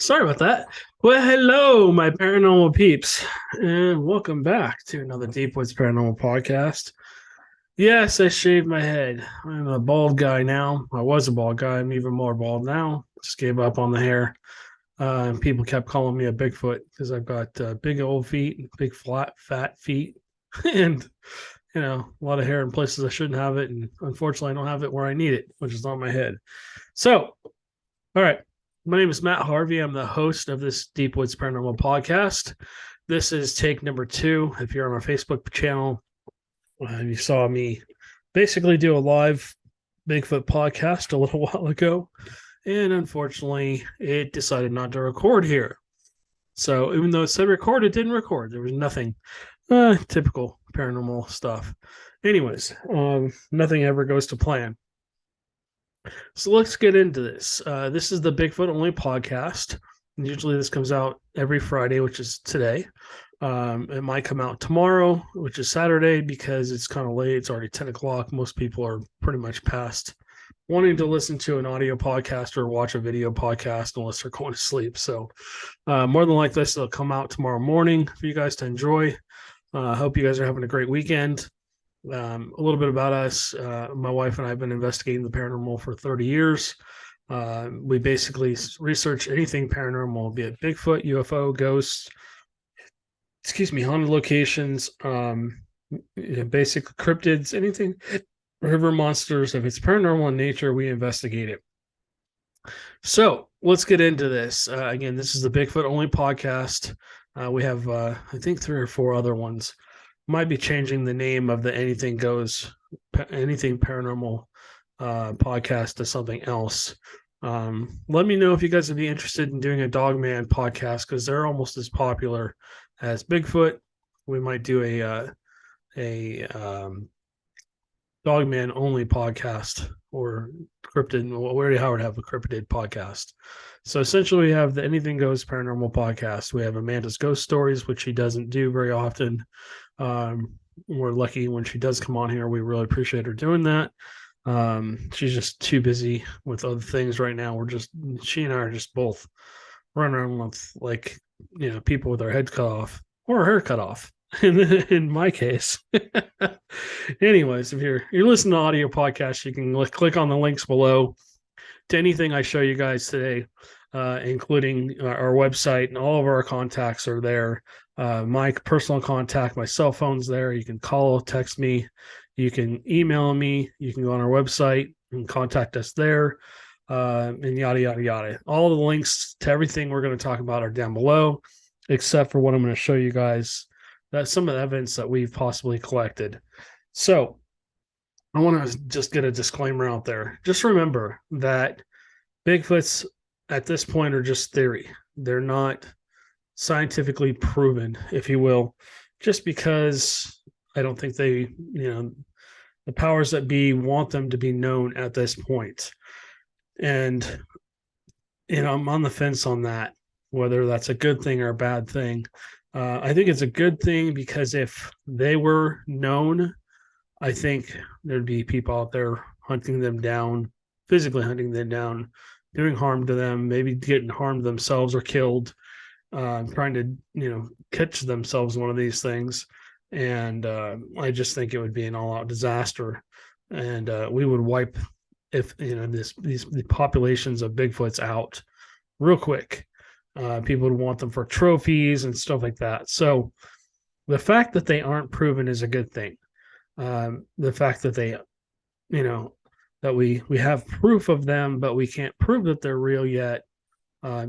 Sorry about that. Well, hello, my paranormal peeps, and welcome back to another Deep Woods Paranormal podcast. Yes, I shaved my head. I'm a bald guy now. I was a bald guy. I'm even more bald now. Just gave up on the hair. And people kept calling me a Bigfoot because I've got big old feet, big flat, fat feet, and a lot of hair in places I shouldn't have it. And unfortunately, I don't have it where I need it, which is on my head. So, all right. My name is Matt Harvey. I'm the host of this Deep Woods Paranormal podcast. This is take number 2. If you're on our Facebook channel, you saw me basically do a live Bigfoot podcast a little while ago. And unfortunately, it decided not to record here. So even though it said record, it didn't record. There was nothing. Typical paranormal stuff. Anyways, nothing ever goes to plan. So let's get into this. This is the Bigfoot only podcast. And usually this comes out every Friday, which is today. It might come out tomorrow, which is Saturday, because it's kind of late. It's already 10 o'clock. Most people are pretty much past wanting to listen to an audio podcast or watch a video podcast unless they're going to sleep. So more than likely, this will come out tomorrow morning for you guys to enjoy. I hope you guys are having a great weekend. A little bit about us. My wife and I have been investigating the paranormal for 30 years. We basically research anything paranormal, be it Bigfoot, UFO, ghosts, haunted locations, basic cryptids, anything, river monsters. If it's paranormal in nature, we investigate it. So let's get into this. Again, this is the Bigfoot only podcast. We have, I think, 3 or 4 other ones. Might be changing the name of the Anything Paranormal podcast to something else. Let me know if you guys would be interested in doing a Dogman podcast, because they're almost as popular as Bigfoot. We might do a Dogman only podcast, or cryptid. We already Howard have a cryptid podcast. So essentially, we have the Anything Goes Paranormal podcast. We have Amanda's Ghost Stories, which she doesn't do very often. We're lucky when she does come on here. We really appreciate her doing that. She's just too busy with other things right now. She and I are just both running around with people with their heads cut off or her hair cut off. In my case. Anyways, if you're listening to audio podcasts, you can click on the links below to anything I show you guys today, including our website, and all of our contacts are there. My personal contact, my cell phone's there. You can call, text me, you can email me, you can go on our website and contact us there, and yada, yada, yada. All the links to everything we're going to talk about are down below, except for what I'm going to show you guys. That's some of the evidence that we've possibly collected. So I want to just get a disclaimer out there. Just remember that Bigfoots at this point are just theory. They're not scientifically proven, if you will, just because I don't think the powers that be want them to be known at this point. And, I'm on the fence on that, whether that's a good thing or a bad thing. I think it's a good thing, because if they were known, I think there'd be people out there hunting them down, physically hunting them down, doing harm to them, maybe getting harmed themselves or killed, trying to, catch themselves one of these things. And I just think it would be an all-out disaster. And we would wipe these populations of Bigfoots out real quick. People would want them for trophies and stuff like that. So the fact that they aren't proven is a good thing. The fact that they, that we have proof of them, but we can't prove that they're real yet,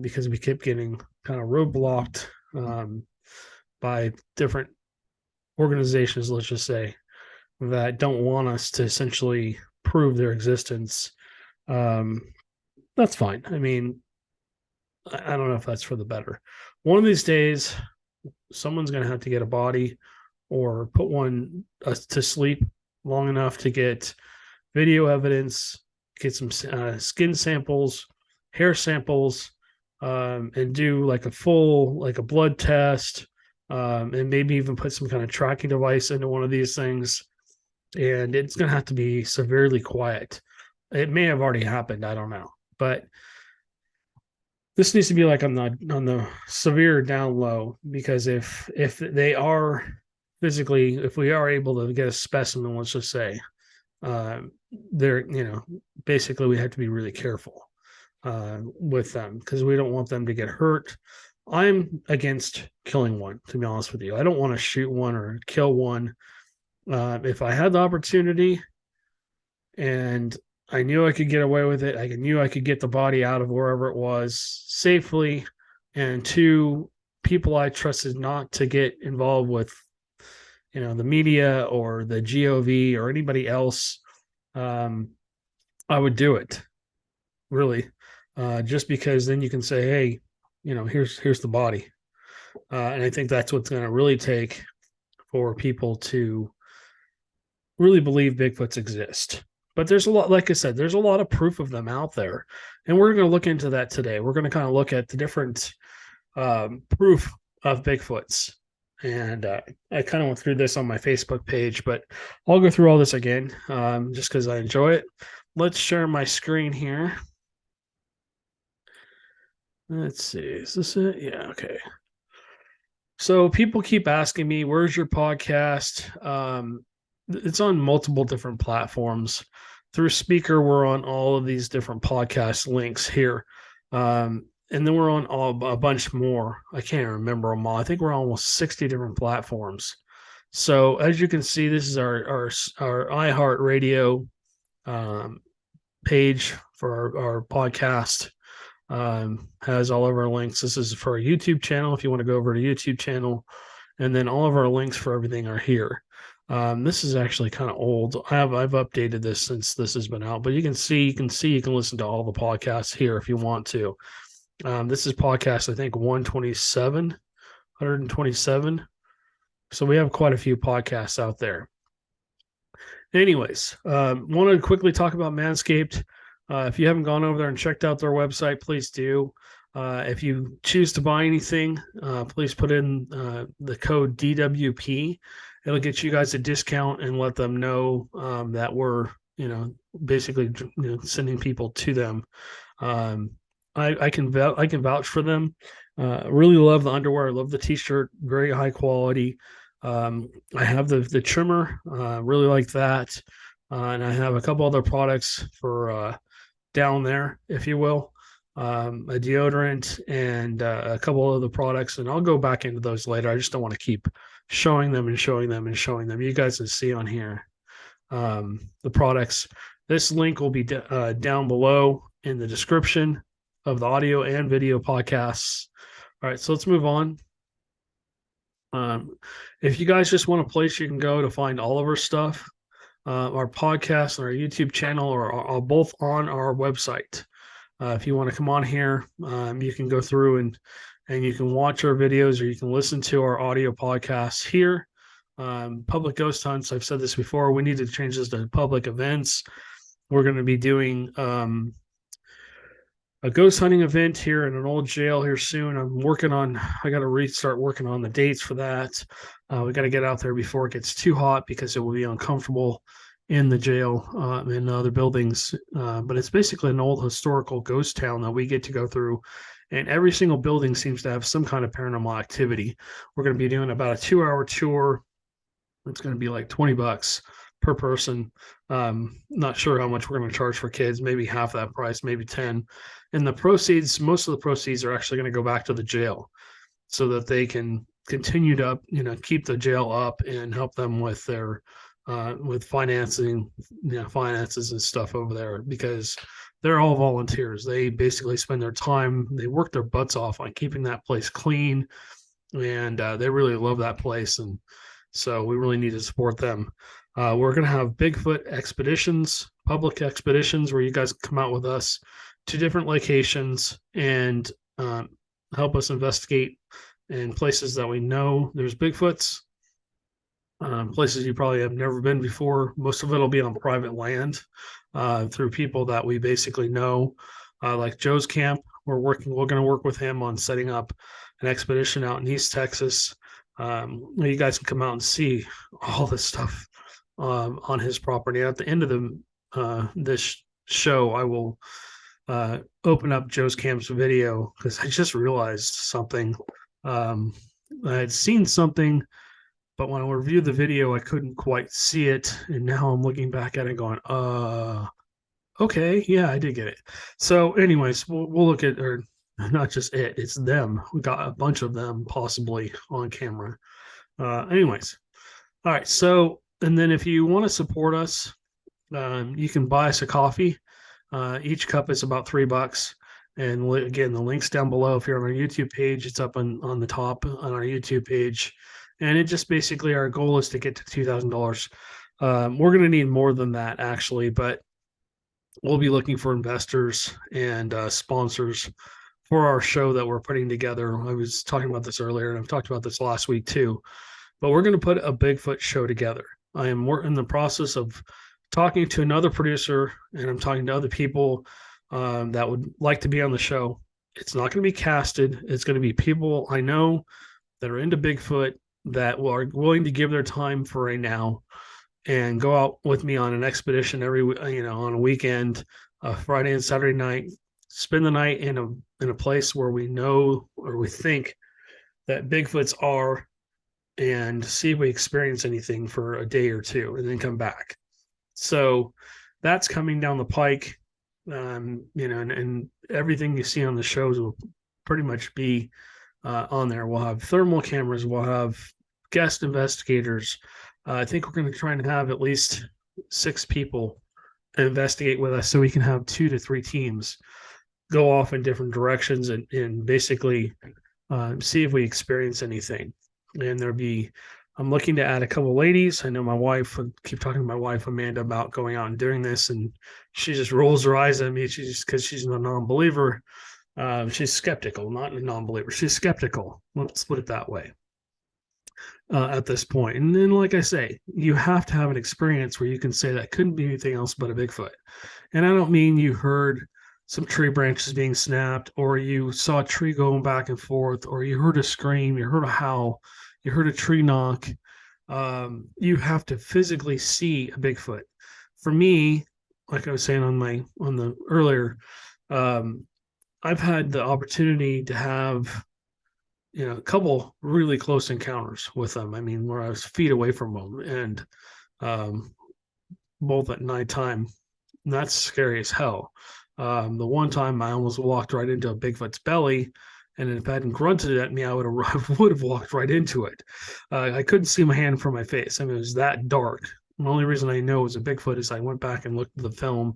because we keep getting kind of roadblocked by different organizations, let's just say, that don't want us to essentially prove their existence. That's fine. I mean, I don't know if that's for the better. One of these days, someone's going to have to get a body or put one to sleep long enough to get video evidence, get some skin samples, hair samples, and do like a blood test, and maybe even put some kind of tracking device into one of these things. And it's going to have to be severely quiet. It may have already happened. I don't know. But this needs to be like on the severe down low, because if they are physically, if we are able to get a specimen, let's just say, uh, they're, basically we have to be really careful with them, because we don't want them to get hurt. I'm against killing one, to be honest with you. I don't want to shoot one or kill one. If I had the opportunity and I knew I could get away with it, I knew I could get the body out of wherever it was safely, and two, people I trusted not to get involved with, the media or the GOV or anybody else, um, I would do it, really, just because then you can say, hey, here's the body, and I think that's what's going to really take for people to really believe Bigfoots exist. But there's a lot, like I said, there's a lot of proof of them out there, and we're going to look into that today. We're going to kind of look at the different proof of Bigfoots. And I kind of went through this on my Facebook page, but I'll go through all this again, just because I enjoy it. Let's share my screen here. Let's see. Is this it? Yeah. Okay. So people keep asking me, where's your podcast? It's on multiple different platforms. Through Speaker, we're on all of these different podcast links here. And then we're on a bunch more. I can't remember them all. I think we're on almost 60 different platforms. So as you can see, this is our iHeartRadio page for our podcast. Has all of our links. This is for our YouTube channel. If you want to go over to YouTube channel, and then all of our links for everything are here. This is actually kind of old. I've updated this since this has been out, but you can listen to all the podcasts here if you want to. This is podcast, I think 127. So we have quite a few podcasts out there. Anyways, want to quickly talk about Manscaped. If you haven't gone over there and checked out their website, please do. If you choose to buy anything, please put in the code DWP. It'll get you guys a discount and let them know that we're, basically, sending people to them. I can vouch for them. Really love the underwear. I love the t-shirt. Very high quality. I have the trimmer. Really like that. And I have a couple other products for down there, if you will. A deodorant and a couple other products, and I'll go back into those later. I just don't want to keep showing them. You guys can see on here the products. This link will be down below in the description of the audio and video podcasts. All right, so let's move on. If you guys just want a place you can go to find all of our stuff, our podcast and our YouTube channel are both on our website. If you want to come on here, you can go through and you can watch our videos, or you can listen to our audio podcasts here. Public ghost hunts, I've said this before, we need to change this to public events. We're going to be doing a ghost hunting event here in an old jail here soon. I got to restart working on the dates for that. We got to get out there before it gets too hot, because it will be uncomfortable in the jail and other buildings. But it's basically an old historical ghost town that we get to go through. And every single building seems to have some kind of paranormal activity. We're going to be doing about a 2-hour tour. It's going to be like $20 per person. Not sure how much we're going to charge for kids, maybe half that price, maybe 10. And the proceeds, most of the proceeds are actually going to go back to the jail, so that they can continue to, keep the jail up and help them with their with finances and stuff over there, because they're all volunteers. They basically spend their time, they work their butts off on keeping that place clean, and they really love that place. And so we really need to support them. We're going to have Bigfoot expeditions, public expeditions, where you guys come out with us to different locations and help us investigate in places that we know there's Bigfoots, places you probably have never been before. Most of it will be on private land through people that we basically know, like Joe's camp. We're going to work with him on setting up an expedition out in East Texas. You guys can come out and see all this stuff on his property. At the end of this show, I will open up Joe's Camp's video because I just realized something. I had seen something, but when I reviewed the video, I couldn't quite see it. And now I'm looking back at it going, okay, yeah, I did get it. So, anyways, we'll look at, or not just it's them. We got a bunch of them possibly on camera. Anyways, all right. So, and then if you want to support us, you can buy us a coffee. Each cup is about $3. And again, the link's down below. If you're on our YouTube page, it's up on the top on our YouTube page. And it just basically, our goal is to get to $2,000. We're going to need more than that, actually, but we'll be looking for investors and sponsors for our show that we're putting together. I was talking about this earlier, and I've talked about this last week too. But we're going to put a Bigfoot show together. I am in the process of talking to another producer, and I'm talking to other people that would like to be on the show. It's not going to be casted. It's going to be people I know that are into Bigfoot that are willing to give their time for right now and go out with me on an expedition on a weekend, Friday and Saturday night, spend the night in a place where we know or we think that Bigfoots are, and see if we experience anything for a day or two and then come back. So that's coming down the pike. And everything you see on the shows will pretty much be on there. We'll have thermal cameras. We'll have guest investigators. I think we're going to try and have at least 6 people investigate with us so we can have 2 to 3 teams go off in different directions and basically see if we experience anything. And I'm looking to add a couple of ladies. I know my wife, I keep talking to my wife, Amanda, about going out and doing this, and she just rolls her eyes at me. Because she's a non-believer. She's skeptical, not a non-believer. She's skeptical. Let's put it that way. At this point. And then, like I say, you have to have an experience where you can say that couldn't be anything else but a Bigfoot. And I don't mean you heard some tree branches being snapped, or you saw a tree going back and forth, or you heard a scream, you heard a howl, you heard a tree knock. You have to physically see a Bigfoot. For me, like I was saying on the earlier, I've had the opportunity to have a couple really close encounters with them. I mean, where I was feet away from them, and both at nighttime. And that's scary as hell. The one time I almost walked right into a Bigfoot's belly, and if I hadn't grunted at me, I would have walked right into it. I couldn't see my hand from my face. I mean, it was that dark. The only reason I know it was a Bigfoot is I went back and looked at the film,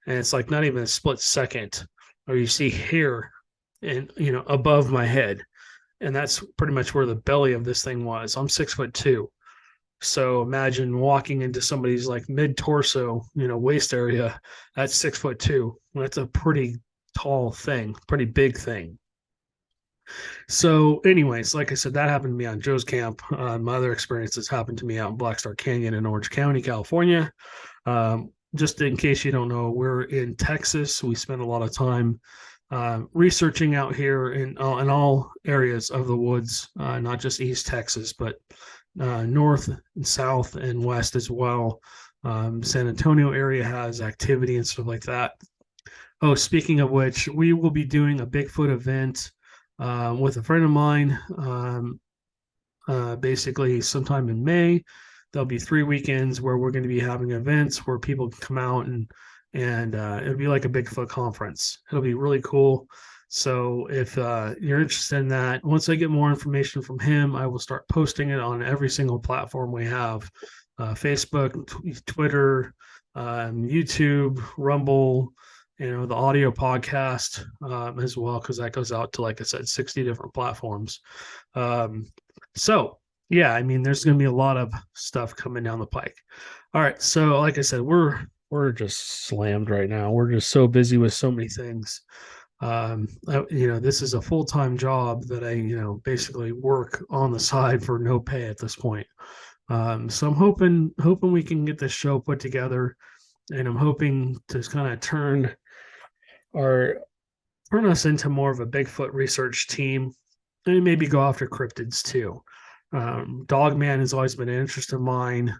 and it's like not even a split second, or you see hair and above my head. And that's pretty much where the belly of this thing was. I'm 6'2". So imagine walking into somebody's like mid torso, waist area. That's 6'2". That's a pretty tall thing, pretty big thing. So anyways, like I said, that happened to me on Joe's camp. My other experiences happened to me out in Black Star Canyon in Orange County, California. Just in case you don't know, we're in Texas. We spend a lot of time researching out here in all areas of the woods, not just East Texas, but north and south and west as well. San Antonio area has activity and stuff like that. Oh, speaking of which, we will be doing a Bigfoot event with a friend of mine, basically sometime in May. There'll be 3 weekends where we're going to be having events where people can come out and it'll be like a Bigfoot conference. It'll be really cool. So if you're interested in that, once I get more information from him, I will start posting it on every single platform we have, Facebook, Twitter, YouTube, Rumble, the audio podcast as well, because that goes out to, like I said, 60 different platforms. So yeah, I mean, there's going to be a lot of stuff coming down the pike. All right. So like I said, we're just slammed right now. We're just so busy with so many things. This is a full-time job that I, basically work on the side for no pay at this point. So I'm hoping we can get this show put together, and I'm hoping to kind of turn us into more of a Bigfoot research team, and maybe go after cryptids too. Dogman has always been an interest of mine.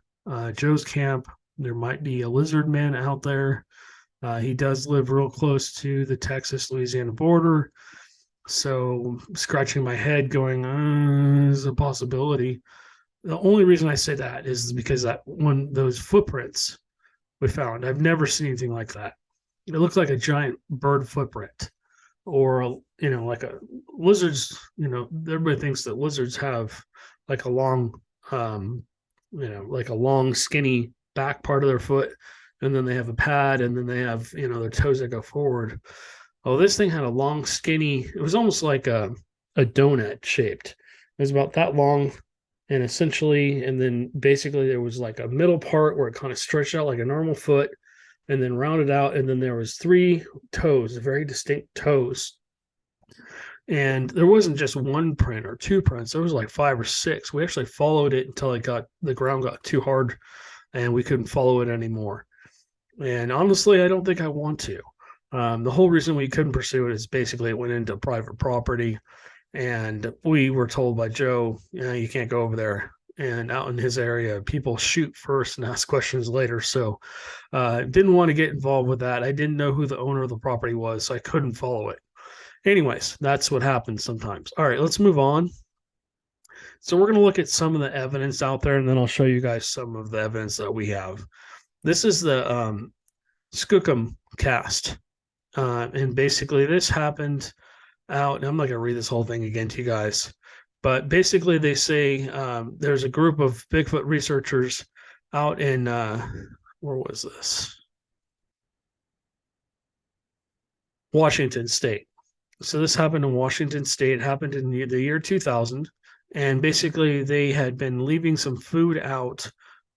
Joe's camp, there might be a lizard man out there. He does live real close to the Texas-Louisiana border. So scratching my head going, is a possibility. The only reason I say that is because that one, those footprints we found, I've never seen anything like that. It looks like a giant bird footprint or, like a lizards, everybody thinks that lizards have like a long, um, like a long, skinny back part of their foot. And then they have a pad and then they have, their toes that go forward. Oh, this thing had a long, skinny, it was almost like a donut shaped. It was about that long and essentially, and then basically there was like a middle part where it kind of stretched out like a normal foot and then rounded out. And then there was three toes, very distinct toes. And there wasn't just one print or two prints. There was like five or six. We actually followed it until the ground got too hard and we couldn't follow it anymore. And honestly, I don't think I want to. The whole reason we couldn't pursue it is basically it went into private property, and we were told by Joe, you can't go over there. And out in his area, people shoot first and ask questions later. So, didn't want to get involved with that. I didn't know who the owner of the property was, so I couldn't follow it. Anyways, that's what happens sometimes. All right, let's move on. So we're going to look at some of the evidence out there, and then I'll show you guys some of the evidence that we have. This is the Skookum Cast. And basically, this happened out, and I'm not going to read this whole thing again to you guys, but basically, they say there's a group of Bigfoot researchers out in, where was this? Washington State. So this happened in Washington State. It happened in the year 2000. And basically, they had been leaving some food out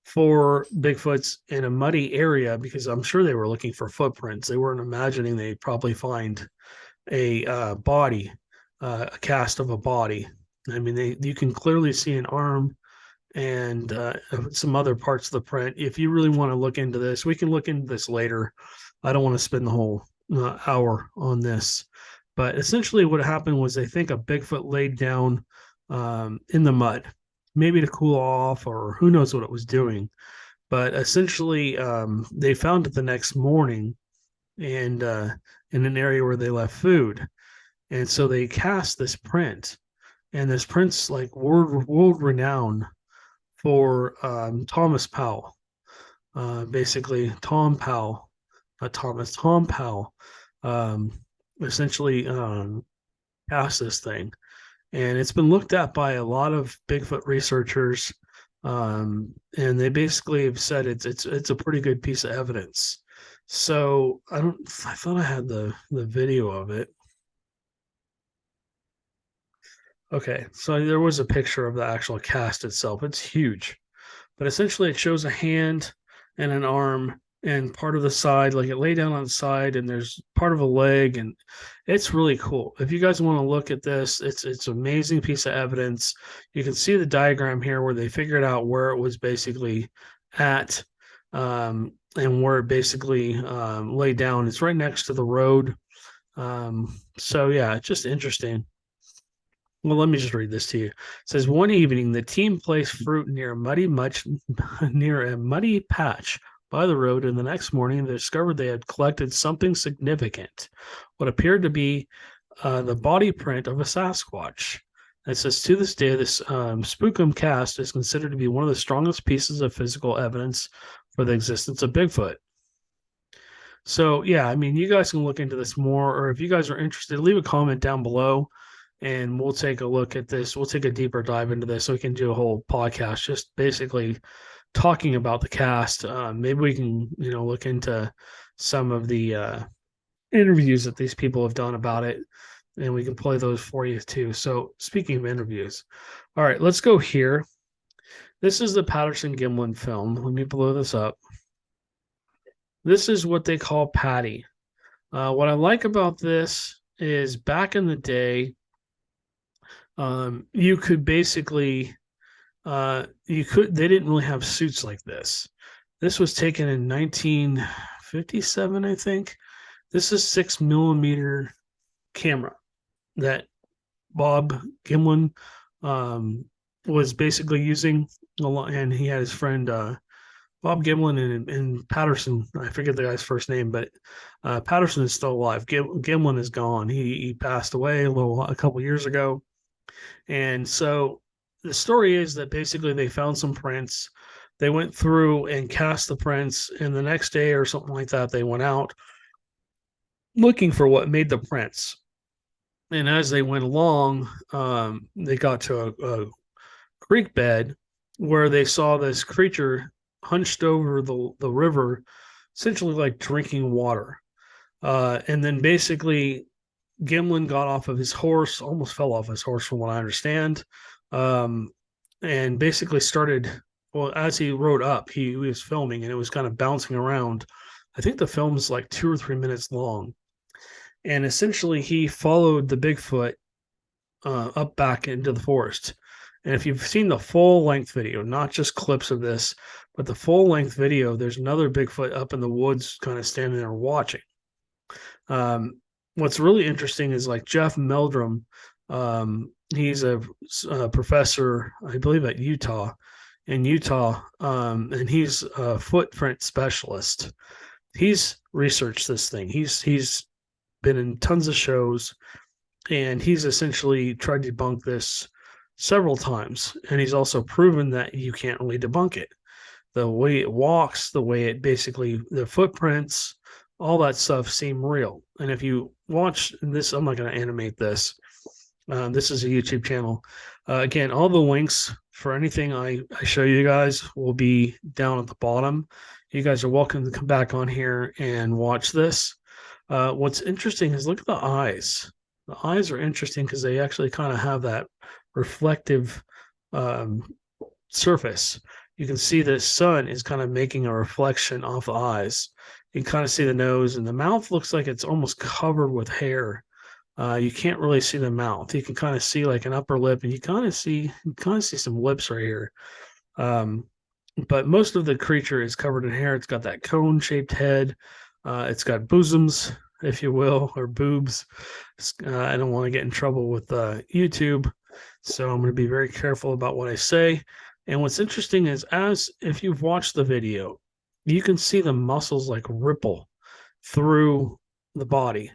for Bigfoots in a muddy area because I'm sure they were looking for footprints. They weren't imagining they'd probably find a body, a cast of a body. I mean, you can clearly see an arm and some other parts of the print. If you really want to look into this, we can look into this later. I don't want to spend the whole hour on this. But essentially, what happened was they think a Bigfoot laid down in the mud, maybe to cool off, or who knows what it was doing. But essentially, they found it the next morning, and in an area where they left food, and so they cast this print, and this print's like world renowned for Thomas Powell, basically Tom Powell, not Thomas, Tom Powell, essentially cast this thing. And it's been looked at by a lot of Bigfoot researchers, and they basically have said it's a pretty good piece of evidence. So I thought I had the video of it. Okay, so there was a picture of the actual cast itself. It's huge, but essentially it shows a hand and an arm and part of the side, like it lay down on the side, and there's part of a leg, and it's really cool. If you guys want to look at this, it's an amazing piece of evidence. You can see the diagram here where they figured out where it was basically at, and where it basically laid down. It's right next to the road. So yeah, it's just interesting. Well, let me just read this to you. It says, one evening, the team placed fruit near near a muddy patch by the road, and the next morning they discovered they had collected something significant, what appeared to be the body print of a Sasquatch. It says, to this day, this Skookum Cast is considered to be one of the strongest pieces of physical evidence for the existence of Bigfoot. So, yeah, I mean, you guys can look into this more, or if you guys are interested, leave a comment down below, and we'll take a look at this. We'll take a deeper dive into this so we can do a whole podcast just basically talking about the cast. Maybe we can, look into some of the interviews that these people have done about it, and we can play those for you too. So speaking of interviews, all right, let's go here. This is the Patterson-Gimlin film. Let me blow this up. This is what they call Patty. What I like about this is back in the day, you could basically they didn't really have suits like this. This was taken in 1957, I think. This is 6mm camera that Bob Gimlin was basically using a lot, and he had his friend Bob Gimlin and Patterson. I forget the guy's first name, but Patterson is still alive. Gimlin is gone. He passed away a couple years ago, and so the story is that basically they found some prints. They went through and cast the prints, and the next day or something like that, they went out looking for what made the prints. And as they went along, they got to a creek bed where they saw this creature hunched over the river, essentially like drinking water. And then basically, Gimlin got off of his horse, almost fell off his horse, from what I understand, um, and basically started. Well, as he rode up, he was filming, and it was kind of bouncing around. I think the film's like 2 or 3 minutes long, and essentially he followed the Bigfoot up back into the forest. And if you've seen the full length video, not just clips of this, but the full length video, there's another Bigfoot up in the woods kind of standing there watching. What's really interesting is like Jeff Meldrum. He's a professor, I believe, at Utah, and he's a footprint specialist. He's researched this thing. He's been in tons of shows, and he's essentially tried to debunk this several times. And he's also proven that you can't really debunk it. The way it walks, the way it basically, the footprints, all that stuff seem real. And if you watch this, I'm not going to animate this. This is a YouTube channel. Again, all the links for anything I show you guys will be down at the bottom. You guys are welcome to come back on here and watch this. What's interesting is look at the eyes. The eyes are interesting because they actually kind of have that reflective surface. You can see the sun is kind of making a reflection off the eyes. You can kind of see the nose, and the mouth looks like it's almost covered with hair. You can't really see the mouth. You can kind of see like an upper lip, and you kind of see some lips right here. But most of the creature is covered in hair. It's got that cone-shaped head. It's got bosoms, if you will, or boobs. I don't want to get in trouble with YouTube, so I'm going to be very careful about what I say. And what's interesting is, if you've watched the video, you can see the muscles like ripple through the body.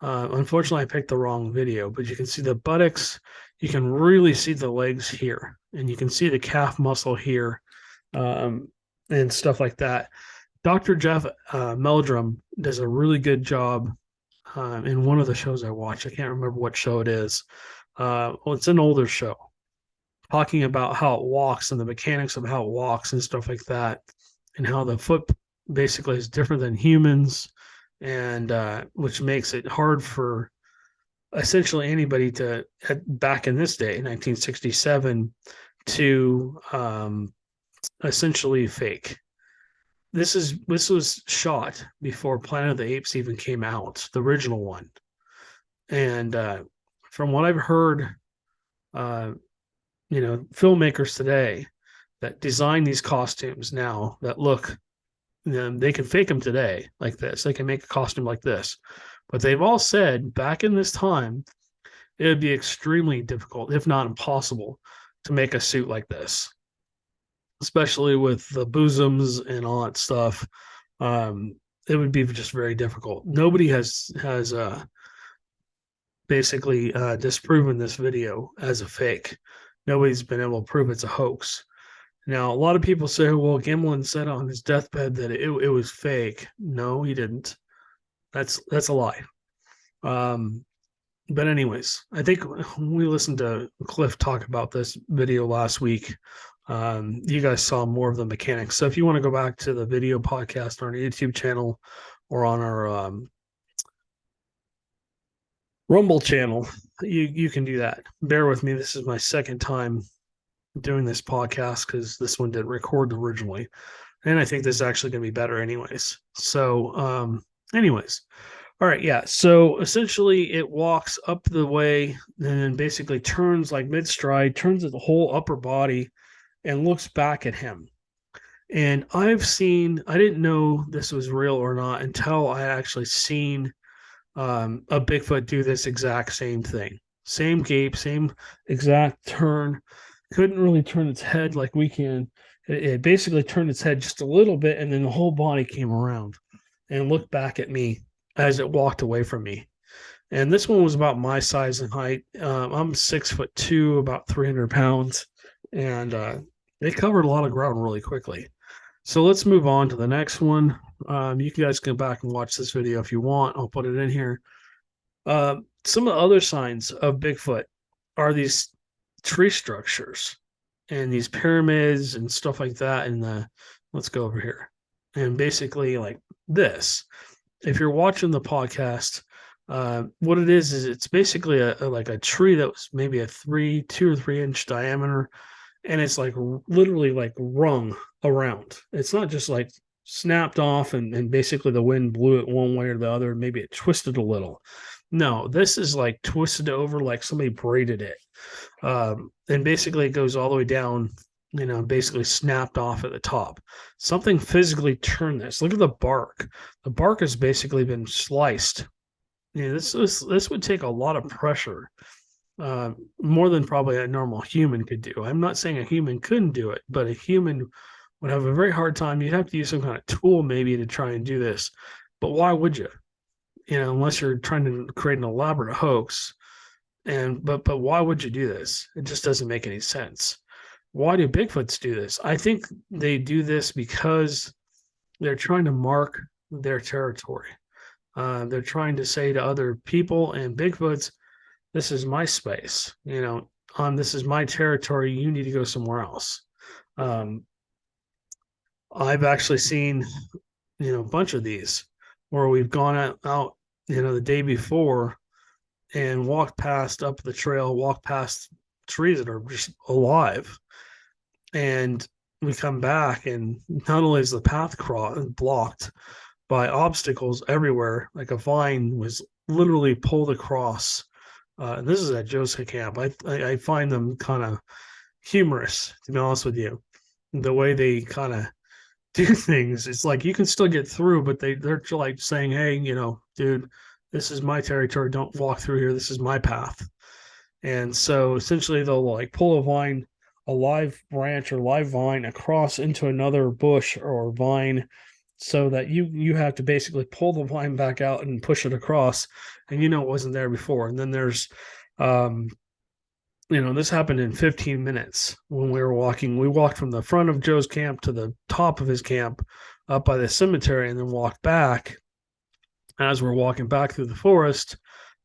Unfortunately, I picked the wrong video, but you can see the buttocks. You can really see the legs here, and you can see the calf muscle here, and stuff like that. Dr. Jeff Meldrum does a really good job in one of the shows I watch. I can't remember what show it is. It's an older show, talking about how it walks and the mechanics of how it walks and stuff like that, and how the foot basically is different than humans, and which makes it hard for essentially anybody to, back in this day, 1967, to essentially fake. This was shot before Planet of the Apes even came out, the original one. And from what I've heard, filmmakers today that design these costumes now that look, they can fake them today like this. They can make a costume like this. But they've all said back in this time, it would be extremely difficult, if not impossible, to make a suit like this, especially with the bosoms and all that stuff. It would be just very difficult. Nobody has basically disproven this video as a fake. Nobody's been able to prove it's a hoax. Now, a lot of people say, well, Gimlin said on his deathbed that it was fake. No, he didn't. That's a lie. But anyways, I think we listened to Cliff talk about this video last week. You guys saw more of the mechanics. So if you want to go back to the video podcast on our YouTube channel or on our Rumble channel, you can do that. Bear with me. This is my second time doing this podcast because this one didn't record originally. And I think this is actually going to be better anyways. So, anyways. All right, yeah. So essentially it walks up the way and then basically turns like mid-stride, turns the whole upper body and looks back at him. And I didn't know this was real or not until I had actually seen a Bigfoot do this exact same thing. Same gape, same exact turn. Couldn't really turn its head like we can. It basically turned its head just a little bit, and then the whole body came around and looked back at me as it walked away from me. And this one was about my size and height. I'm 6'2", about 300 pounds, and it covered a lot of ground really quickly. So let's move on to the next one. You guys can go back and watch this video if you want. I'll put it in here. Some of the other signs of Bigfoot are these tree structures and these pyramids and stuff like that. And let's go over here. And basically, like this. If you're watching the podcast, what it is it's basically like a tree that was maybe a 2 or 3 inch diameter, and it's like literally like rung around. It's not just like snapped off and basically the wind blew it one way or the other. Maybe it twisted a little. No, this is like twisted over like somebody braided it. And basically it goes all the way down, basically snapped off at the top. Something physically turned this. Look at the bark. The bark has basically been sliced. This would take a lot of pressure, more than probably a normal human could do. I'm not saying a human couldn't do it, but a human would have a very hard time. You'd have to use some kind of tool maybe to try and do this. But why would you? Unless you're trying to create an elaborate hoax. But why would you do this? It just doesn't make any sense. Why do Bigfoots do this? I think they do this because they're trying to mark their territory. They're trying to say to other people and Bigfoots, this is my space. This is my territory. You need to go somewhere else. I've actually seen, a bunch of these where we've gone out the day before and walked past up the trail, walked past trees that are just alive. And we come back, and not only is the path blocked by obstacles everywhere, like a vine was literally pulled across. And this is at Joe's camp. I find them kind of humorous, to be honest with you. The way they kind of do things. It's like you can still get through, but they're like saying, hey, dude, this is my territory. Don't walk through here. This is my path. And so essentially they'll like pull a live branch or live vine across into another bush or vine, so that you have to basically pull the vine back out and push it across, and it wasn't there before. And then there's this happened in 15 minutes when we were walking. We walked from the front of Joe's camp to the top of his camp up by the cemetery, and then walked back. As we're walking back through the forest,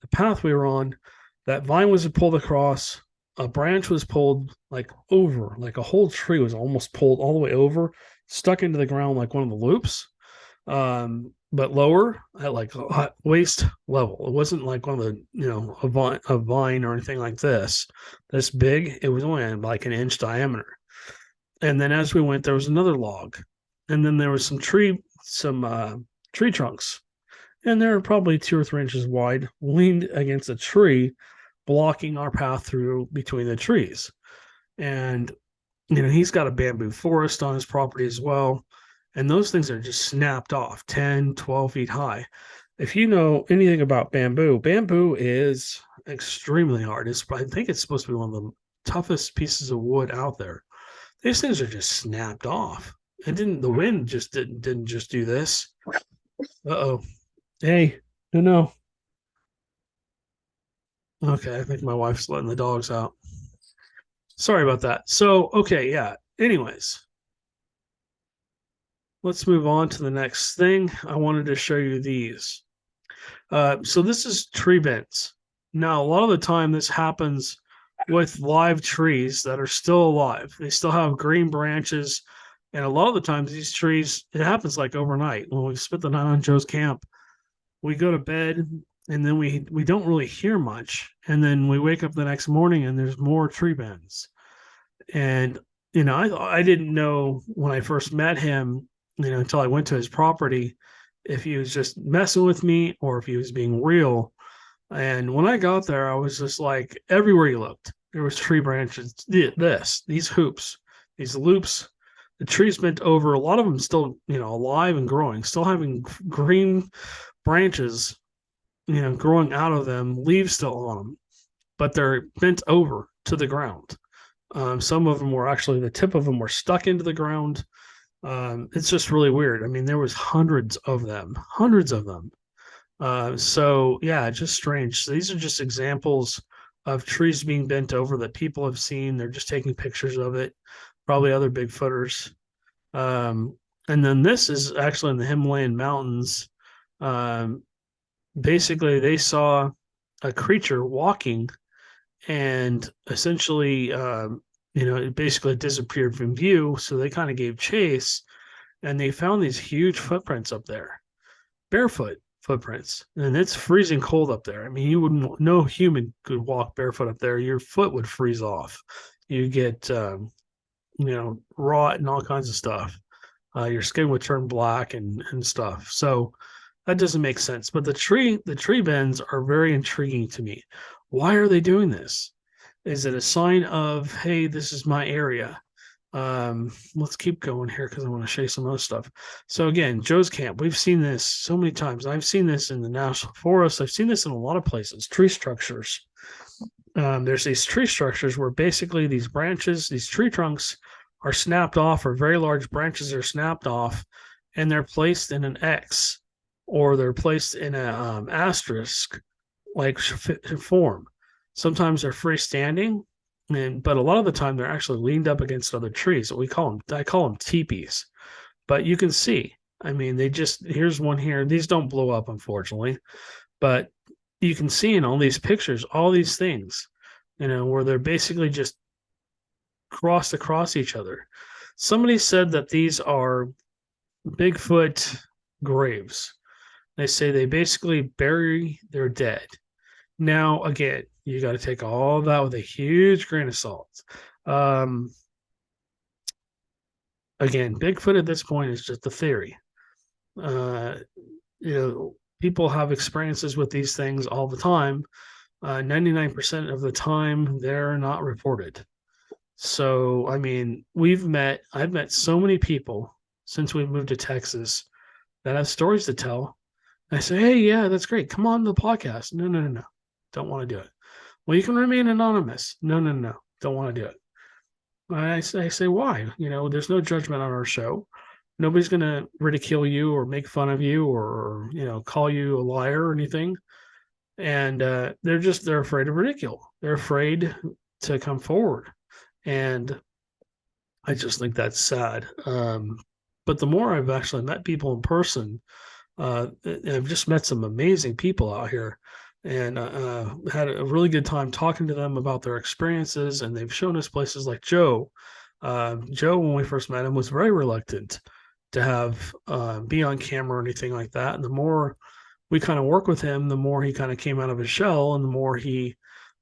the path we were on, that vine was pulled across, a branch was pulled like over, like a whole tree was almost pulled all the way over, stuck into the ground like one of the loops, but lower at like waist level. It wasn't like one of the, a vine or anything like this big. It was only like an inch diameter. And then as we went, there was another log, and then there was some tree trunks, and they were probably 2 or 3 inches wide, leaned against a tree, blocking our path through between the trees. And he's got a bamboo forest on his property as well. And those things are just snapped off 10, 12 feet high. If you know anything about bamboo is extremely hard. I think it's supposed to be one of the toughest pieces of wood out there. These things are just snapped off. The wind just didn't just do this. Uh-oh. Hey, no. Okay, I think my wife's letting the dogs out. Sorry about that. So, okay, yeah. Anyways, let's move on to the next thing. I wanted to show you these. So this is tree bends. Now, a lot of the time this happens with live trees that are still alive. They still have green branches. And a lot of the times these trees, it happens like overnight. When we spent the night on Joe's camp, we go to bed, and then we don't really hear much. And then we wake up the next morning and there's more tree bends. And, I didn't know when I first met him, until I went to his property, if he was just messing with me or if he was being real. And when I got there, I was just like, everywhere you looked, there was tree branches, these hoops, these loops, the trees bent over, a lot of them still, alive and growing, still having green branches, growing out of them, leaves still on them, but they're bent over to the ground. Some of them were actually, the tip of them were stuck into the ground. It's just really weird. I mean, there was hundreds of them, hundreds of them. So yeah, just strange. So these are just examples of trees being bent over that people have seen. They're just taking pictures of it, probably other Bigfooters. And then this is actually in the Himalayan mountains. Um, Basically, they saw a creature walking, and essentially, it basically disappeared from view. So they kind of gave chase, and they found these huge footprints up there, barefoot footprints, and it's freezing cold up there. I mean, you wouldn't, no human could walk barefoot up there. Your foot would freeze off. You get, rot and all kinds of stuff. Your skin would turn black and stuff. So that doesn't make sense. But the tree bends are very intriguing to me. Why are they doing this? Is it a sign of, hey, this is my area? Let's keep going here because I want to show you some other stuff. So again, Joe's Camp, we've seen this so many times. I've seen this in the National Forest. I've seen this in a lot of places, tree structures. There's these tree structures where basically these branches, these tree trunks are snapped off, or very large branches are snapped off, and they're placed in an X, or they're placed in a asterisk like form. Sometimes they're freestanding, but a lot of the time they're actually leaned up against other trees. I call them teepees. But you can see, I mean, here's one here. These don't blow up, unfortunately, but you can see in all these pictures, all these things, where they're basically just crossed across each other. Somebody said that these are Bigfoot graves. They say they basically bury their dead. Now, again, you got to take all of that with a huge grain of salt. Again, Bigfoot at this point is just a theory. People have experiences with these things all the time. 99% of the time, they're not reported. So, I mean, I've met so many people since we moved to Texas that have stories to tell. I say, hey, yeah, that's great. Come on to the podcast. No. Don't want to do it. Well, you can remain anonymous. No. Don't want to do it. I say, why? There's no judgment on our show. Nobody's going to ridicule you or make fun of you or, call you a liar or anything. And they're afraid of ridicule. They're afraid to come forward. And I just think that's sad. But the more I've actually met people in person, I've just met some amazing people out here, and had a really good time talking to them about their experiences. And they've shown us places like Joe. Joe, when we first met him, was very reluctant to have be on camera or anything like that. And the more we kind of work with him, the more he kind of came out of his shell, and the more he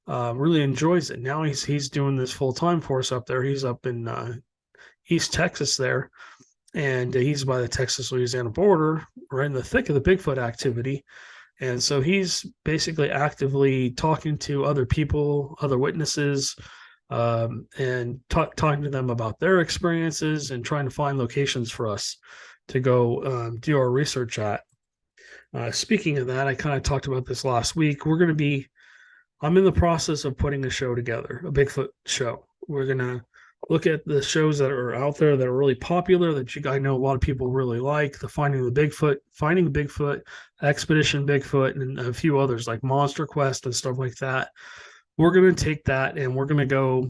really enjoys it. Now he's doing this full time for us up there. He's up in East Texas there, and he's by the Texas-Louisiana border, right in the thick of the Bigfoot activity. And so he's basically actively talking to other people, other witnesses, and talking to them about their experiences and trying to find locations for us to go do our research at. Speaking of that, I kind of talked about this last week. I'm in the process of putting a show together, a Bigfoot show. We're going to look at the shows that are out there that are really popular, that I know a lot of people really like, the Finding Bigfoot, Expedition Bigfoot, and a few others like Monster Quest and stuff like that. We're going to take that and we're going to go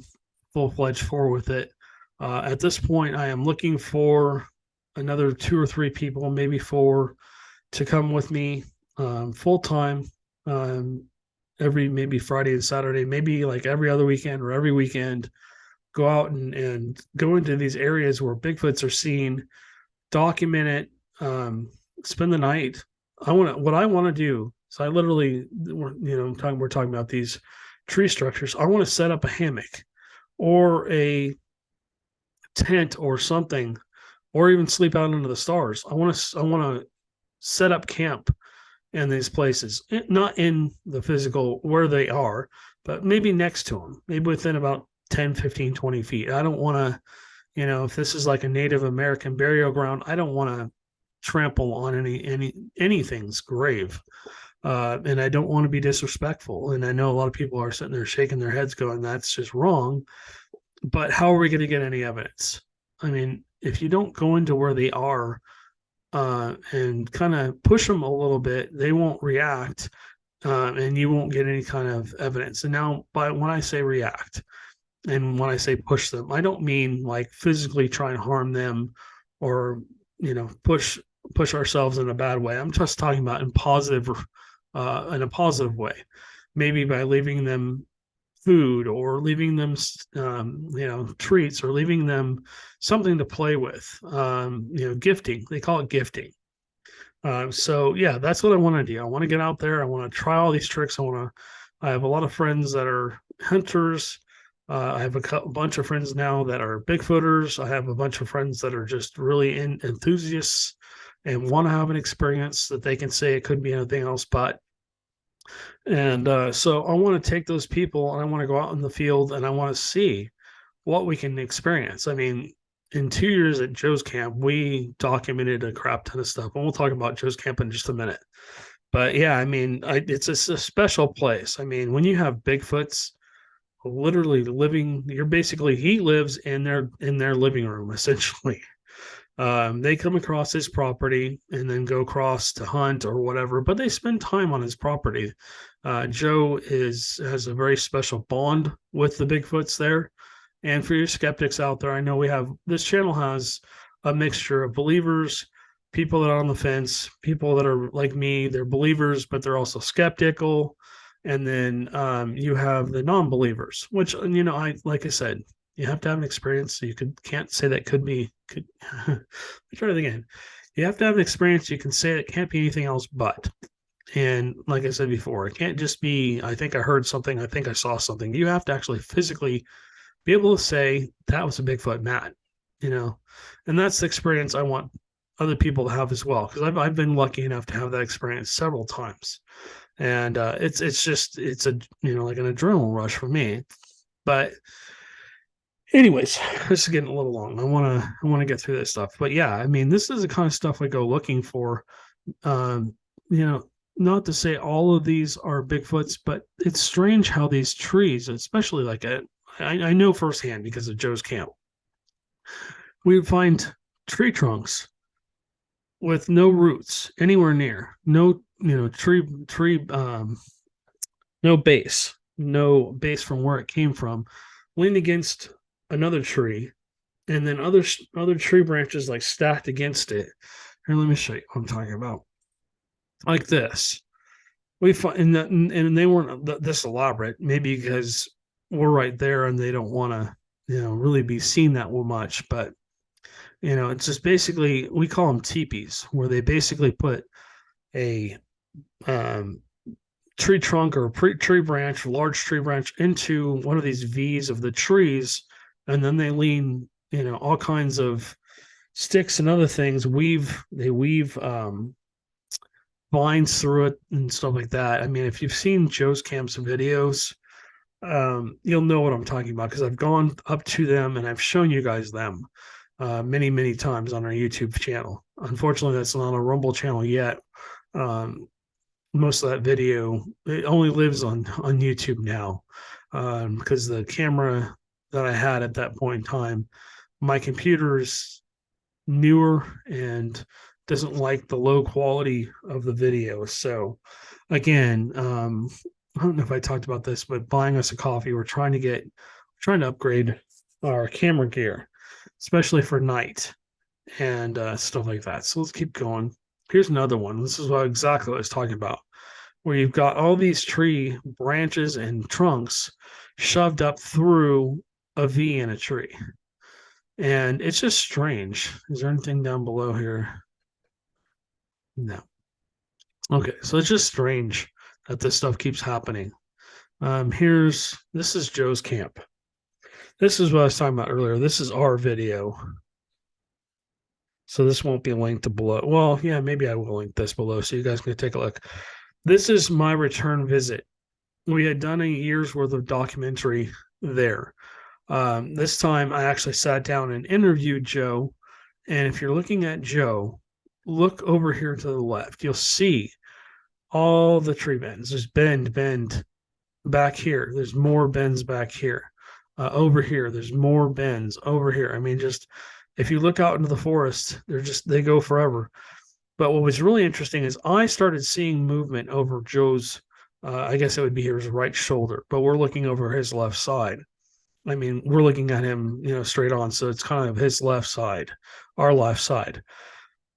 full-fledged forward with it. At this point, I am looking for another 2 or 3 people, maybe 4, to come with me full-time, maybe Friday and Saturday, maybe like every other weekend or every weekend. Go out and go into these areas where Bigfoots are seen, document it, spend the night. What I want to do. So I literally, we're talking about these tree structures. I want to set up a hammock or a tent or something, or even sleep out under the stars. I want to set up camp in these places, not in the physical where they are, but maybe next to them, maybe within about 10, 15, 20 feet. I don't want to, if this is like a Native American burial ground, I don't want to trample on anything's grave. And I don't want to be disrespectful. And I know a lot of people are sitting there shaking their heads going, that's just wrong. But how are we going to get any evidence? I mean, if you don't go into where they are and kind of push them a little bit, they won't react, and you won't get any kind of evidence. And now, by when I say react and when I say push them, I don't mean like physically try and harm them or push ourselves in a bad way. I'm just talking about in a positive way, maybe by leaving them food or leaving them treats or leaving them something to play with, gifting. They call it gifting. So yeah, that's what I want to do. I want to get out there. I want to try all these tricks. I have a lot of friends that are hunters. I have a bunch of friends now that are Bigfooters. I have a bunch of friends that are just really enthusiasts and want to have an experience that they can say it could be anything else but. And so I want to take those people and I want to go out in the field and I want to see what we can experience. I mean, in 2 years at Joe's camp, we documented a crap ton of stuff. And we'll talk about Joe's camp in just a minute. But yeah, I mean, it's a special place. I mean, when you have Bigfoots literally living, he lives in their living room, essentially. They come across his property and then go across to hunt or whatever, but they spend time on his property. Joe has a very special bond with the Bigfoots there. And for your skeptics out there, I know this channel has a mixture of believers, people that are on the fence, people that are like me, they're believers, but they're also skeptical. And then you have the non-believers, which, like I said, you have to have an experience. So can't say that could. Try it again. You have to have an experience. You can say it can't be anything else but. And like I said before, it can't just be, I think I heard something, I think I saw something. You have to actually physically be able to say that was a Bigfoot, Matt, and that's the experience I want other people to have as well. Because I've been lucky enough to have that experience several times. And it's a like an adrenaline rush for me. But anyways, this is getting a little long. I want to get through this stuff. But yeah, I mean, this is the kind of stuff I go looking for. Um, not to say all of these are Bigfoots, but it's strange how these trees, especially like I know firsthand because of Joe's camp, we would find tree trunks with no roots anywhere near, no tree, no base from where it came from, leaned against another tree, and then other tree branches like stacked against it. Here, let me show you what I'm talking about. Like this, we find and they weren't this elaborate, maybe because we're right there and they don't want to, really be seen that much. But it's just basically, we call them teepees, where they basically put a tree trunk or tree branch, large tree branch, into one of these V's of the trees, and then they lean, all kinds of sticks and other things. They weave vines through it and stuff like that. I mean, if you've seen Joe's camps videos, you'll know what I'm talking about, because I've gone up to them and I've shown you guys them many, many times on our YouTube channel. Unfortunately, that's not on a Rumble channel yet. Most of that video, it only lives on YouTube now, because the camera that I had at that point in time, my computer's newer and doesn't like the low quality of the video. So again, I don't know if I talked about this, but buying us a coffee, we're trying to upgrade our camera gear, especially for night and stuff like that. So let's keep going. Here's another one. This is exactly what I was talking about, where you've got all these tree branches and trunks shoved up through a V in a tree. And it's just strange. Is there anything down below here? No. Okay, so it's just strange that this stuff keeps happening. This is Joe's camp. This is what I was talking about earlier. This is our video. So this won't be linked below. Well, yeah, maybe I will link this below so you guys can take a look. This is my return visit. We had done a year's worth of documentary there. This time I actually sat down and interviewed Joe. And if you're looking at Joe, look over here to the left. You'll see all the tree bends. There's bend back here. There's more bends back here. over here. There's more bends over here. I mean, just if you look out into the forest, they go forever. But what was really interesting is I started seeing movement over Joe's, I guess it would be his right shoulder, but we're looking over his left side. I mean, we're looking at him, straight on. So it's kind of his left side, our left side.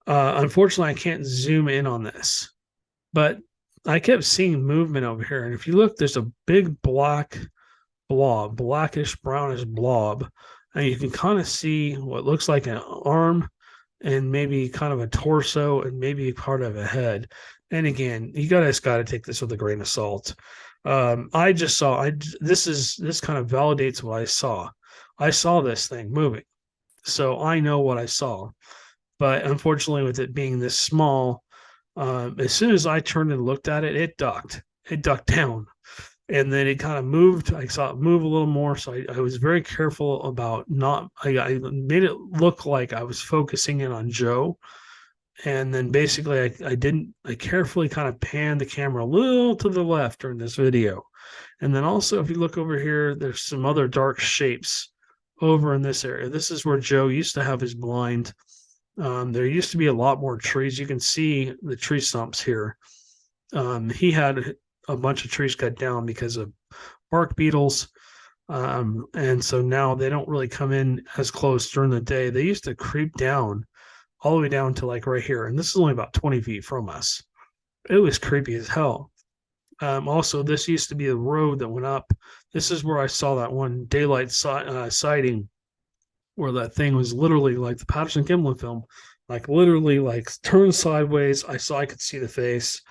Unfortunately, I can't zoom in on this, but I kept seeing movement over here. And if you look, there's a big black blob, blackish, brownish blob. And you can kind of see what looks like an arm and maybe kind of a torso and maybe part of a head. And again, you guys got to take this with a grain of salt. I just saw. This kind of validates what I saw. I saw this thing moving, so I know what I saw. But unfortunately, with it being this small, as soon as I turned and looked at it, it ducked. It ducked down, and then it kind of moved. I saw it move a little more, so I was very careful about not. I made it look like I was focusing in on Joe, and then basically I carefully kind of panned the camera a little to the left during this video. And then also, if you look over here, there's some other dark shapes over in this area. This is where Joe used to have his blind. There used to be a lot more trees. You can see the tree stumps here. He had a bunch of trees cut down because of bark beetles. And so now they don't really come in as close during the day. They used to creep down all the way down to like right here. And this is only about 20 feet from us. It was creepy as hell. Also, this used to be a road that went up. This is where I saw that one daylight sighting where that thing was literally like the Patterson Gimlin film, like literally like turned sideways. I could see the face.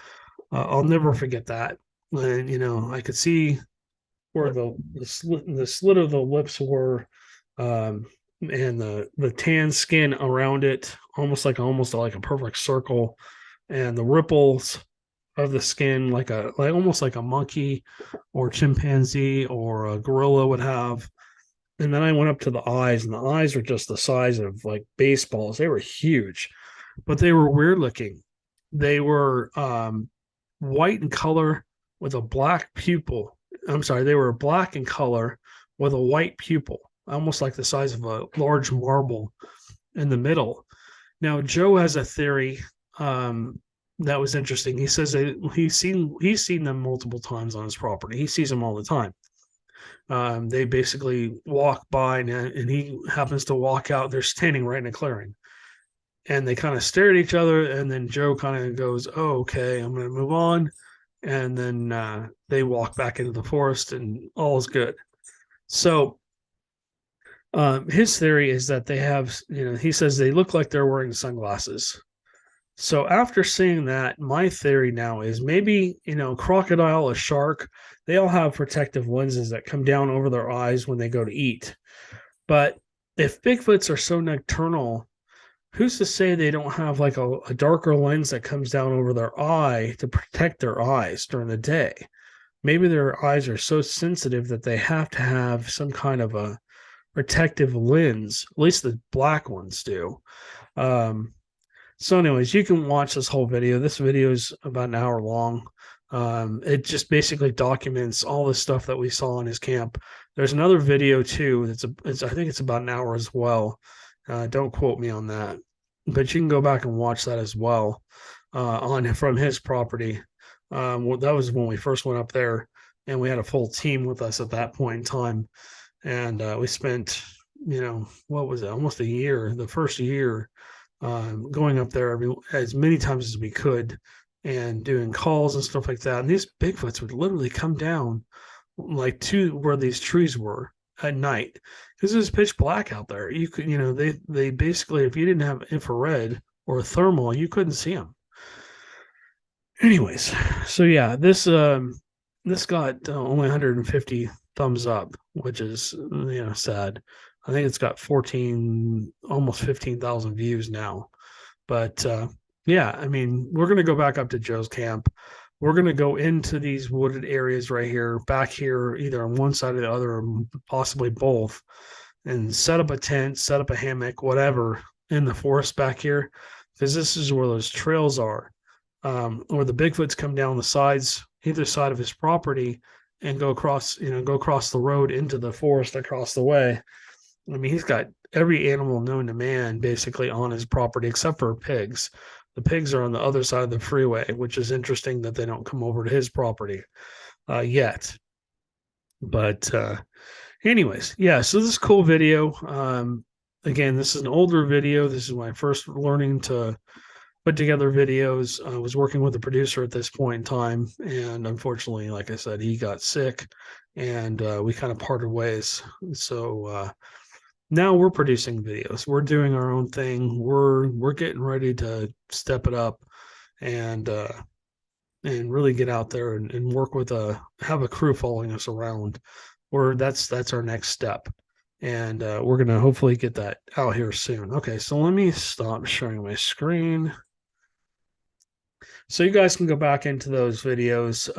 I'll never forget that. And, I could see where the slit of the lips were. And the tan skin around it, almost like a perfect circle, and the ripples of the skin, like almost like a monkey or chimpanzee or a gorilla would have. And then I went up to the eyes, and the eyes were just the size of like baseballs. They were huge, but they were weird looking. They were white in color with a black pupil. I'm sorry, they were black in color with a white pupil, almost like the size of a large marble in the middle. Now, Joe has a theory that was interesting. He says that he's seen them multiple times on his property. He sees them all the time. They basically walk by, and he happens to walk out. They're standing right in a clearing, and they kind of stare at each other. And then Joe kind of goes, "Oh, okay, I'm going to move on." And then they walk back into the forest, and all is good. So his theory is that they have, he says they look like they're wearing sunglasses. So after seeing that, my theory now is maybe, crocodile, a shark, they all have protective lenses that come down over their eyes when they go to eat. But if Bigfoots are so nocturnal, who's to say they don't have like a darker lens that comes down over their eye to protect their eyes during the day? Maybe their eyes are so sensitive that they have to have some kind of a protective lens. At least the black ones do. So anyways, you can watch this whole video. This video is about an hour long. It just basically documents all the stuff that we saw in his camp. There's another video too. I think it's about an hour as well. Don't quote me on that, but you can go back and watch that as well from his property. That was when we first went up there, and we had a full team with us at that point in time. And we spent, what was it, almost a year, the first year, going up there as many times as we could and doing calls and stuff like that. And these Bigfoots would literally come down like to where these trees were at night because it was pitch black out there. You could, they basically, if you didn't have infrared or thermal, you couldn't see them. Anyways, so yeah, this got only 150 thumbs up, which is sad. I think it's got almost 15,000 views now. But yeah, I mean, we're going to go back up to Joe's camp. We're going to go into these wooded areas right here, back here, either on one side or the other, or possibly both, and set up a tent, set up a hammock, whatever, in the forest back here, because this is where those trails are, where the Bigfoots come down the sides, either side of his property, and go across the road into the forest across the way. I mean, he's got every animal known to man basically on his property except for pigs. The pigs are on the other side of the freeway, which is interesting that they don't come over to his property yet. But anyways, yeah, so this is a cool video. Again, this is an older video. This is my first learning to put together videos. I was working with a producer at this point in time, and unfortunately, like I said, he got sick, and we kind of parted ways. So now we're producing videos. We're doing our own thing. We're getting ready to step it up and really get out there and work with have a crew following us around. That's our next step. And we're gonna hopefully get that out here soon. Okay, so let me stop sharing my screen. So you guys can go back into those videos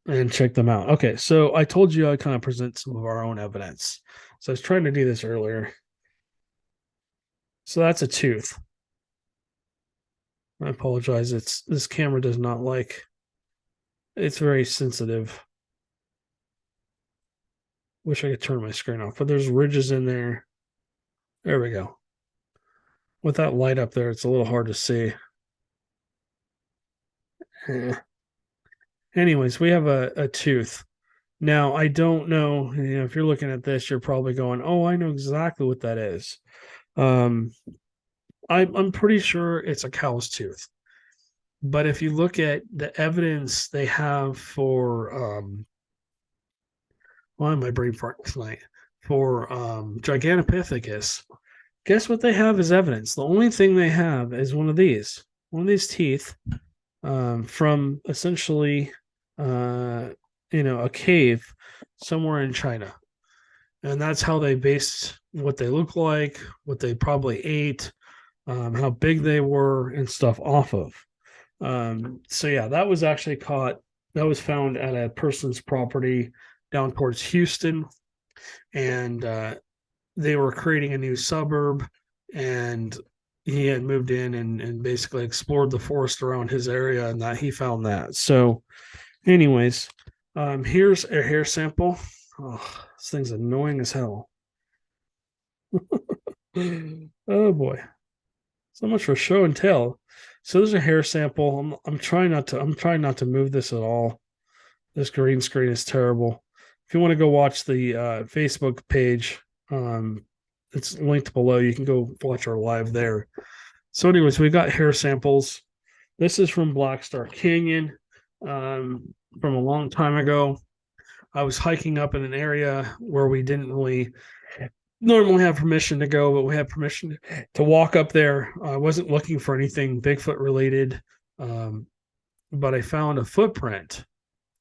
and check them out. Okay, so I told you I kind of present some of our own evidence. So I was trying to do this earlier. So that's a tooth. I apologize. This camera does not like. It's very sensitive. Wish I could turn my screen off, but there's ridges in there. There we go. With that light up there, it's a little hard to see. Anyways, we have a tooth. Now, I don't know, if you're looking at this, you're probably going, oh, I know exactly what that is. I'm pretty sure it's a cow's tooth. But if you look at the evidence they have for, why am I brain farting tonight? For Gigantopithecus, guess what they have as evidence? The only thing they have is one of these teeth from essentially, a cave somewhere in China. And that's how they based what they look like, what they probably ate, how big they were, and stuff off of. So yeah, that was actually caught. That was found at a person's property down towards Houston, and they were creating a new suburb, and he had moved in and basically explored the forest around his area, and that he found that. So, anyways, here's a hair sample. Oh, this thing's annoying as hell. Oh boy. So much for show and tell. So there's a hair sample. I'm trying not to move this at all. This green screen is terrible. If you want to go watch the Facebook page, it's linked below. You can go watch our live there. So anyways, we got hair samples. This is from Black Star Canyon from a long time ago. I was hiking up in an area where we didn't really normally have permission to go, but we had permission to walk up there. I wasn't looking for anything Bigfoot related, but I found a footprint,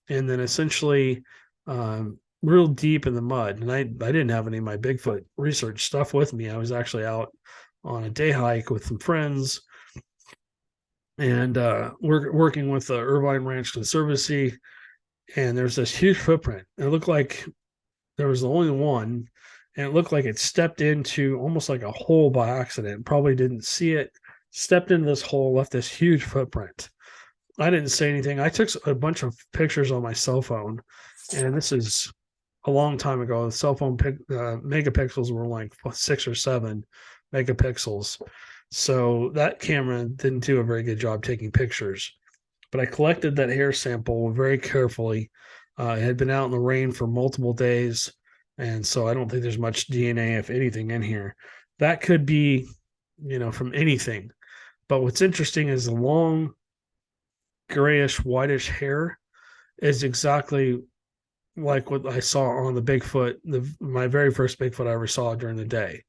and then essentially real deep in the mud. And I didn't have any of my Bigfoot research stuff with me. I was actually out on a day hike with some friends, and we're working with the Irvine Ranch Conservancy, and there's this huge footprint. It looked like there was only one, and it looked like it stepped into almost like a hole by accident. Probably didn't see it, stepped into this hole, left this huge footprint. I didn't say anything. I took a bunch of pictures on my cell phone, and this is a long time ago. The cell phone megapixels were like 6 or 7 megapixels. So that camera didn't do a very good job taking pictures. But I collected that hair sample very carefully. It had been out in the rain for multiple days, and so I don't think there's much DNA, if anything, in here. That could be, from anything. But what's interesting is the long, grayish, whitish hair is exactly like what I saw on the Bigfoot, my very first Bigfoot I ever saw during the day.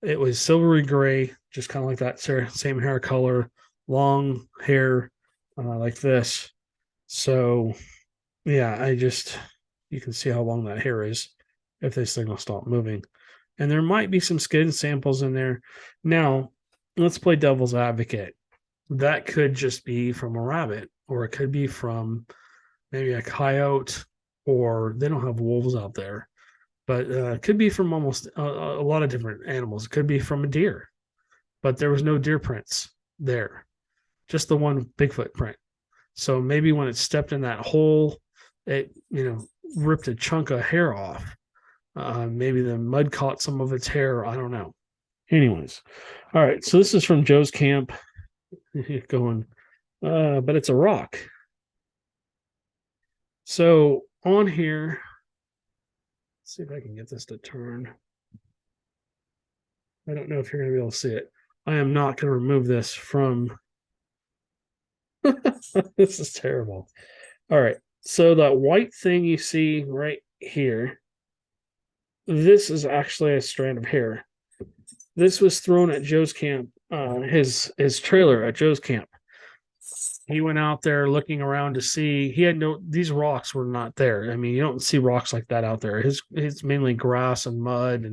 It was silvery gray, just kind of like that same hair color, long hair like this. So, yeah, you can see how long that hair is if this thing will stop moving. And there might be some skin samples in there. Now, let's play devil's advocate. That could just be from a rabbit, or it could be from maybe a coyote, or they don't have wolves out there. But it could be from almost a lot of different animals. It could be from a deer, but there was no deer prints there, just the one Bigfoot print. So maybe when it stepped in that hole, it ripped a chunk of hair off. Maybe the mud caught some of its hair. I don't know. Anyways, all right. So this is from Joe's camp. Going, but it's a rock. So on here, let's see if I can get this to turn. I don't know if you're going to be able to see it. I am not going to remove this from. This is terrible. All right. So that white thing you see right here, this is actually a strand of hair. This was thrown at Joe's camp, his trailer at Joe's camp. He went out there looking around to see. He had these rocks were not there. I mean, you don't see rocks like that out there. It's mainly grass and mud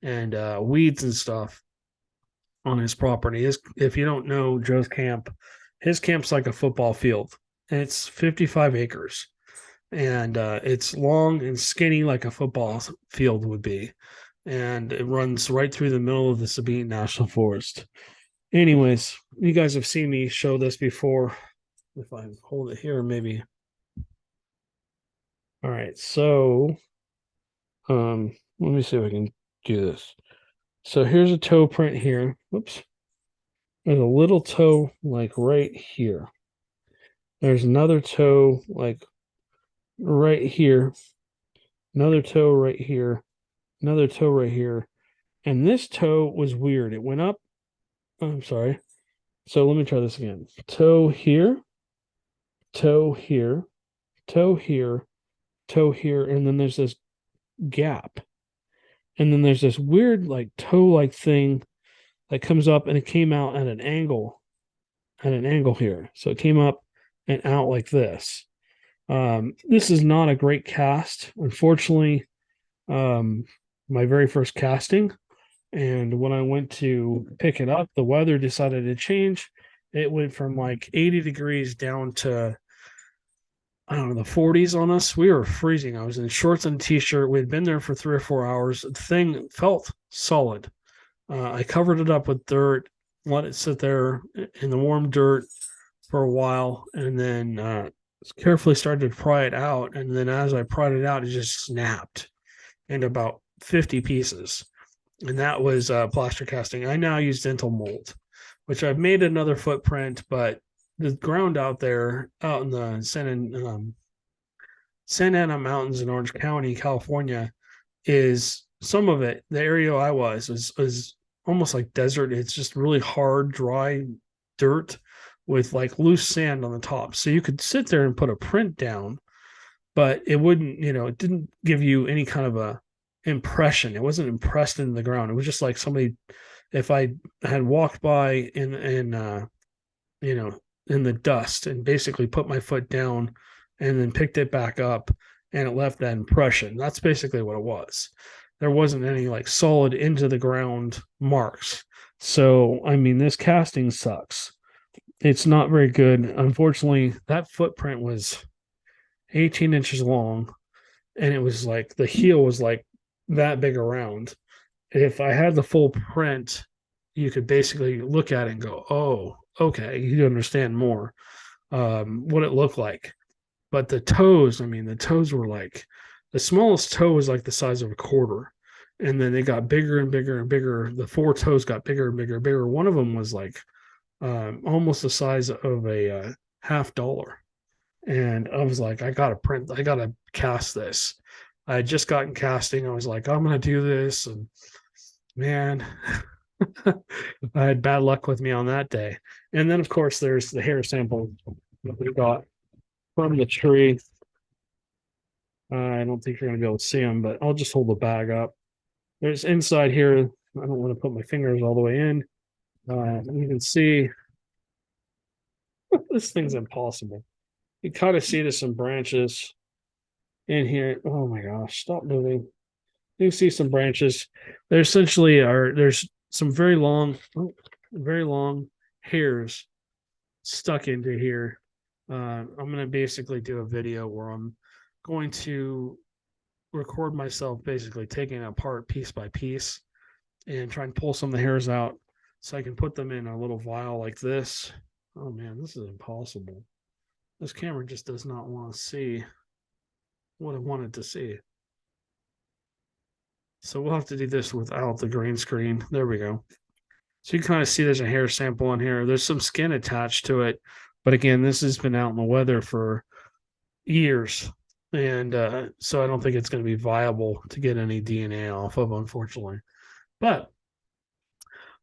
and weeds and stuff on his property. If you don't know Joe's camp, his camp's like a football field. And it's 55 acres, and it's long and skinny like a football field would be, and it runs right through the middle of the Sabine National Forest. Anyways, you guys have seen me show this before. If I hold it here, maybe. All right, so let me see if I can do this. So here's a toe print here. Whoops. There's a little toe like right here. There's another toe like right here. Another toe right here. Another toe right here. And this toe was weird. It went up. Oh, I'm sorry. So let me try this again. Toe here. Toe here. Toe here. Toe here. And then there's this gap. And then there's this weird like toe-like thing that comes up, and it came out at an angle here. So it came up and out like this. This is not a great cast, unfortunately. My very first casting, and when I went to pick it up, the weather decided to change. It went from like 80 degrees down to, I don't know, the 40s on us. We were freezing. I was in shorts and a t-shirt. We had been there for 3 or 4 hours. The thing felt solid. I covered it up with dirt, let it sit there in the warm dirt for a while, and then carefully started to pry it out. And then as I pried it out, it just snapped into about 50 pieces. And that was plaster casting. I now use dental mold, which I've made another footprint, but the ground out there, out in the Santa Ana Mountains in Orange County, California, is some of it. The area I was almost like desert. It's just really hard, dry dirt with like loose sand on the top. So you could sit there and put a print down, but it wouldn't, it didn't give you any kind of a impression. It wasn't impressed in the ground. It was just like somebody, if I had walked by in the dust and basically put my foot down and then picked it back up, and it left that impression. That's basically what it was. There wasn't any like solid into the ground marks. So, I mean, this casting sucks. It's not very good. Unfortunately, that footprint was 18 inches long, and it was like the heel was like that big around. If I had the full print, you could basically look at it and go, oh, okay, you understand more what it looked like. But the toes were like, the smallest toe was like the size of a quarter. And then they got bigger and bigger and bigger. The 4 toes got bigger and bigger and bigger. One of them was like almost the size of a $50. And I was like, I got to cast this. I had just gotten casting. I was like, I'm going to do this. And man, I had bad luck with me on that day. And then, of course, there's the hair sample that we got from the tree. I don't think you're going to be able to see them, but I'll just hold the bag up. There's inside here. I don't want to put my fingers all the way in. You can see this thing's impossible. You kind of see there's some branches in here. Oh my gosh, stop moving. You can see some branches. There essentially there's some very long hairs stuck into here. I'm going to basically do a video where I'm going to record myself basically taking it apart piece by piece and try and pull some of the hairs out so I can put them in a little vial like this. Oh man, this is impossible. This camera just does not want to see. what I wanted to see. So we'll have to do this without the green screen. There we go. So you can kind of see there's a hair sample in here. There's some skin attached to it. But again, this has been out in the weather for years. And so I don't think it's going to be viable to get any DNA off of, unfortunately. But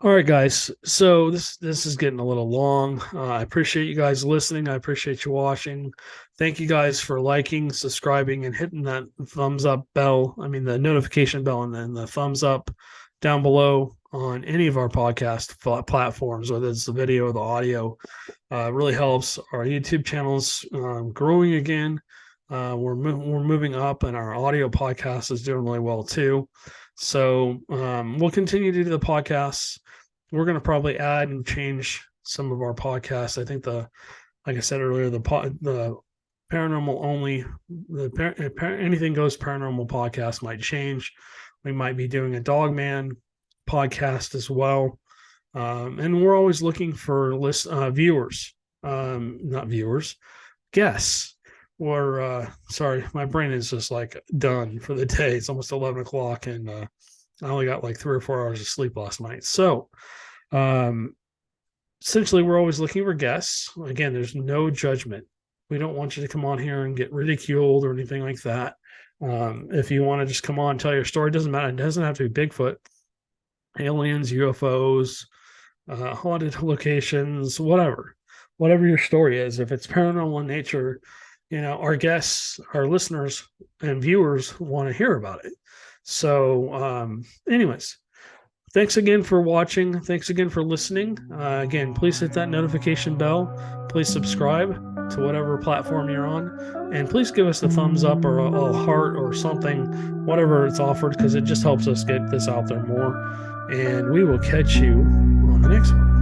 all right, guys. So this is getting a little long. I appreciate you guys listening. I appreciate you watching. Thank you guys for liking, subscribing, and hitting that thumbs up bell. I mean, the notification bell, and then the thumbs up down below on any of our podcast platforms, whether it's the video or the audio. Really helps. Our YouTube channel's growing again. We're moving up, and our audio podcast is doing really well too. So we'll continue to do the podcasts. We're going to probably add and change some of our podcasts. I think like I said earlier, the paranormal only, anything goes paranormal podcast might change. We might be doing a Dogman podcast as well. And we're always looking for viewers, not viewers, guests. Or sorry, my brain is just like done for the day. It's almost 11 o'clock, and I only got like 3 or 4 hours of sleep last night. So essentially, we're always looking for guests. Again, there's no judgment. We don't want you to come on here and get ridiculed or anything like that. If you want to just come on and tell your story, it doesn't matter. It doesn't have to be Bigfoot, aliens, UFOs, haunted locations, whatever your story is. If it's paranormal in nature, our guests, our listeners and viewers want to hear about it. So anyways, thanks again for watching. Thanks again for listening. Again, please hit that notification bell. Please subscribe to whatever platform you're on. And please give us a thumbs up or a heart or something, whatever it's offered, because it just helps us get this out there more. And we will catch you on the next one.